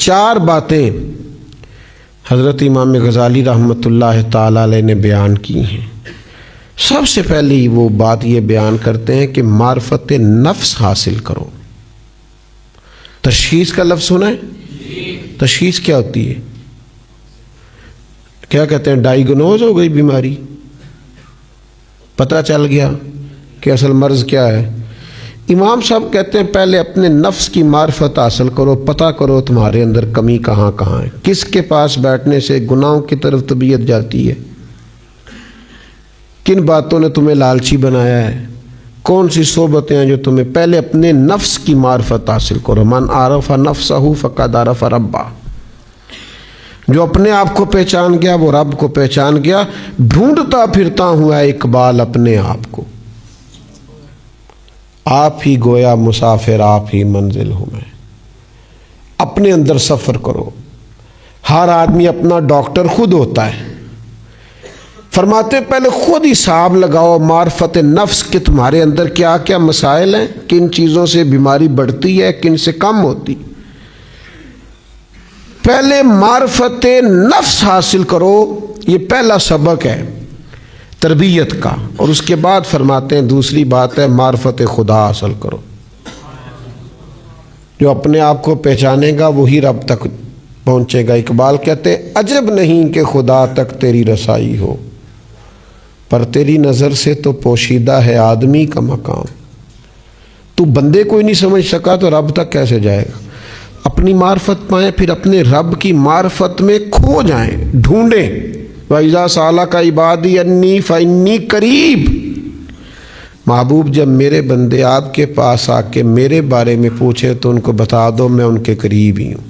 4 باتیں حضرت امام غزالی رحمۃ اللہ تعالی علیہ نے بیان کی ہیں۔ سب سے پہلی وہ بات یہ بیان کرتے ہیں کہ معرفت نفس حاصل کرو۔ تشخیص کا لفظ سنا ہے؟ تشخیص کیا ہوتی ہے؟ کیا کہتے ہیں؟ ڈائیگنوز ہو گئی بیماری، پتہ چل گیا کہ اصل مرض کیا ہے۔ امام صاحب کہتے ہیں پہلے اپنے نفس کی معرفت حاصل کرو، پتہ کرو تمہارے اندر کمی کہاں کہاں ہے، کس کے پاس بیٹھنے سے گناہوں کی طرف طبیعت جاتی ہے، کن باتوں نے تمہیں لالچی بنایا ہے، کون سی صحبتیں ہیں جو تمہیں، پہلے اپنے نفس کی معرفت حاصل کرو۔ من عرف نفسہ فقد عرف ربہ، جو اپنے آپ کو پہچان گیا وہ رب کو پہچان گیا۔ ڈھونڈتا پھرتا ہوا ہے اقبال اپنے آپ کو، آپ ہی گویا مسافر آپ ہی منزل ہوں میں۔ اپنے اندر سفر کرو۔ ہر آدمی اپنا ڈاکٹر خود ہوتا ہے۔ فرماتے پہلے خود حساب لگاؤ معرفت نفس کہ تمہارے اندر کیا کیا مسائل ہیں، کن چیزوں سے بیماری بڑھتی ہے، کن سے کم ہوتی۔ پہلے معرفت نفس حاصل کرو، یہ پہلا سبق ہے تربیت کا۔ اور اس کے بعد فرماتے ہیں دوسری بات ہے معرفت خدا حاصل کرو۔ جو اپنے آپ کو پہچانے گا وہی رب تک پہنچے گا۔ اقبال کہتے ہیں عجب نہیں کہ خدا تک تیری رسائی ہو، پر تیری نظر سے تو پوشیدہ ہے آدمی کا مقام۔ تو بندے کو ہی نہیں سمجھ سکا تو رب تک کیسے جائے گا؟ اپنی معرفت پائیں، پھر اپنے رب کی معرفت میں کھو جائیں، ڈھونڈیں۔ وَإِذَا سَأَلَكَ عِبَادِي أَنِّي فَإِنِّي قَرِيب، محبوب جب میرے بندے آپ کے پاس آ کے میرے بارے میں پوچھے تو ان کو بتا دو میں ان کے قریب ہی ہوں۔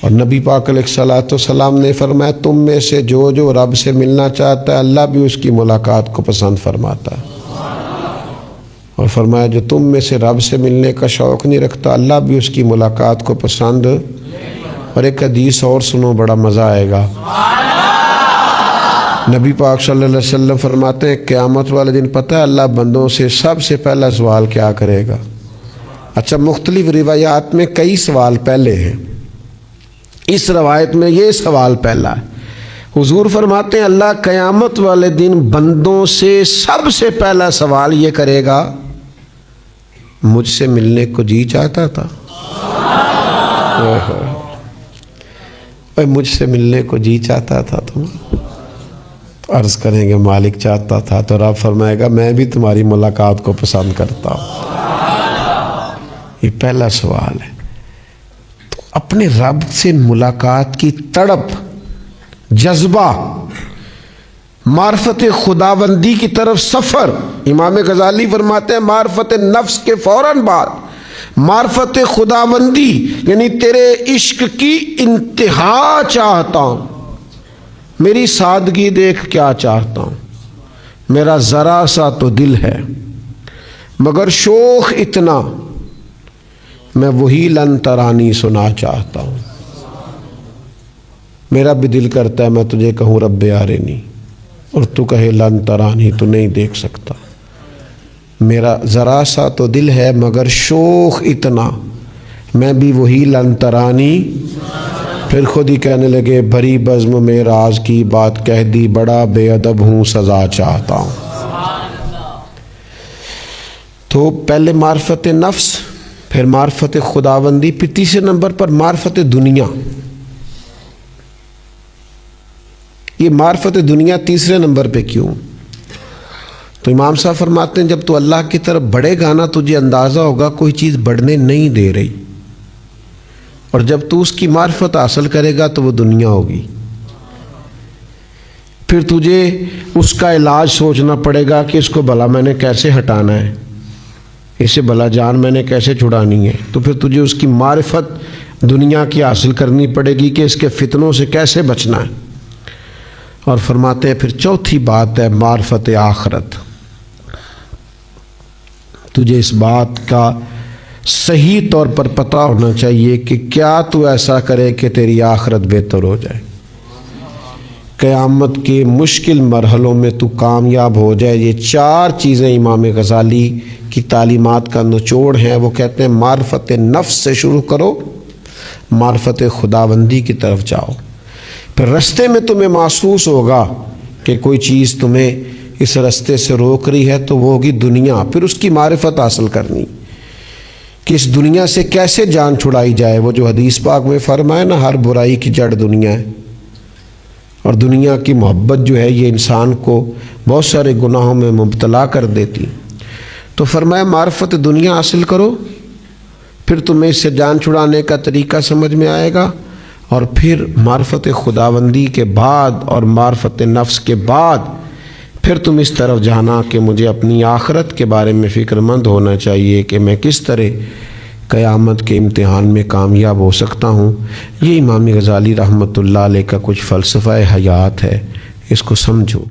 اور نبی پاک علیہ الصلوۃ والسلام نے فرمایا تم میں سے جو رب سے ملنا چاہتا ہے اللہ بھی اس کی ملاقات کو پسند فرماتا ہے، اور فرمایا جو تم میں سے رب سے ملنے کا شوق نہیں رکھتا اللہ بھی اس کی ملاقات کو پسند۔ اور ایک حدیث اور سنو بڑا مزہ آئے گا۔ نبی پاک صلی اللہ علیہ وسلم فرماتے ہیں قیامت والے دن پتہ ہے اللہ بندوں سے سب سے پہلا سوال کیا کرے گا؟ اچھا مختلف روایات میں کئی سوال پہلے ہیں، اس روایت میں یہ سوال پہلا ہے۔ حضور فرماتے ہیں اللہ قیامت والے دن بندوں سے سب سے پہلا سوال یہ کرے گا مجھ سے ملنے کو جی چاہتا تھا؟ مجھ سے ملنے کو جی چاہتا تھا تم؟ عرض کریں گے مالک چاہتا تھا، تو رب فرمائے گا میں بھی تمہاری ملاقات کو پسند کرتا ہوں۔ یہ پہلا سوال ہے۔ تو اپنے رب سے ملاقات کی تڑپ، جذبہ، معرفت خداوندی کی طرف سفر۔ امام غزالی فرماتے ہیں معرفت نفس کے فوراً بعد معرفت خداوندی، یعنی تیرے عشق کی انتہا چاہتا ہوں، میری سادگی دیکھ کیا چاہتا ہوں، میرا ذرا سا تو دل ہے مگر شوق اتنا، میں وہی لن ترانی سنا چاہتا ہوں۔ میرا بھی دل کرتا ہے میں تجھے کہوں رب آرینی اور تو کہے لن ترانی، تو نہیں دیکھ سکتا۔ میرا ذرا سا تو دل ہے مگر شوق اتنا، میں بھی وہی لن ترانی۔ پھر خود ہی کہنے لگے بھری بزم میں راز کی بات کہہ دی، بڑا بے ادب ہوں سزا چاہتا ہوں۔ تو پہلے معرفت نفس، پھر معرفت خداوندی، پھر تیسرے نمبر پر معرفت دنیا۔ یہ معرفت دنیا تیسرے نمبر پہ کیوں؟ تو امام صاحب فرماتے ہیں جب تو اللہ کی طرف بڑھے گا نا تجھے اندازہ ہوگا کوئی چیز بڑھنے نہیں دے رہی، اور جب تو اس کی معرفت حاصل کرے گا تو وہ دنیا ہوگی۔ پھر تجھے اس کا علاج سوچنا پڑے گا کہ اس کو بھلا میں نے کیسے ہٹانا ہے، اسے بھلا جان میں نے کیسے چھڑانی ہے، تو پھر تجھے اس کی معرفت دنیا کی حاصل کرنی پڑے گی کہ اس کے فتنوں سے کیسے بچنا ہے۔ اور فرماتے ہیں پھر چوتھی بات ہے معرفت آخرت۔ تجھے اس بات کا صحیح طور پر پتہ ہونا چاہیے کہ کیا تو ایسا کرے کہ تیری آخرت بہتر ہو جائے، قیامت کے مشکل مرحلوں میں تو کامیاب ہو جائے۔ یہ 4 چیزیں امام غزالی کی تعلیمات کا نچوڑ ہیں۔ وہ کہتے ہیں معرفت نفس سے شروع کرو، معرفت خداوندی کی طرف جاؤ۔ پھر رستے میں تمہیں محسوس ہوگا کہ کوئی چیز تمہیں اس رستے سے روک رہی ہے، تو وہ ہوگی دنیا۔ پھر اس کی معرفت حاصل کرنی کہ اس دنیا سے کیسے جان چھڑائی جائے۔ وہ جو حدیث پاک میں فرمایا نا، ہر برائی کی جڑ دنیا ہے، اور دنیا کی محبت جو ہے یہ انسان کو بہت سارے گناہوں میں مبتلا کر دیتی۔ تو فرمایا معرفت دنیا حاصل کرو، پھر تمہیں اس سے جان چھڑانے کا طریقہ سمجھ میں آئے گا، اور پھر معرفت خداوندی کے بعد اور معرفت نفس کے بعد پھر تم اس طرف جانا کہ مجھے اپنی آخرت کے بارے میں فکر مند ہونا چاہیے کہ میں کس طرح قیامت کے امتحان میں کامیاب ہو سکتا ہوں۔ یہ امام غزالی رحمۃ اللہ علیہ کا کچھ فلسفہ حیات ہے، اس کو سمجھو۔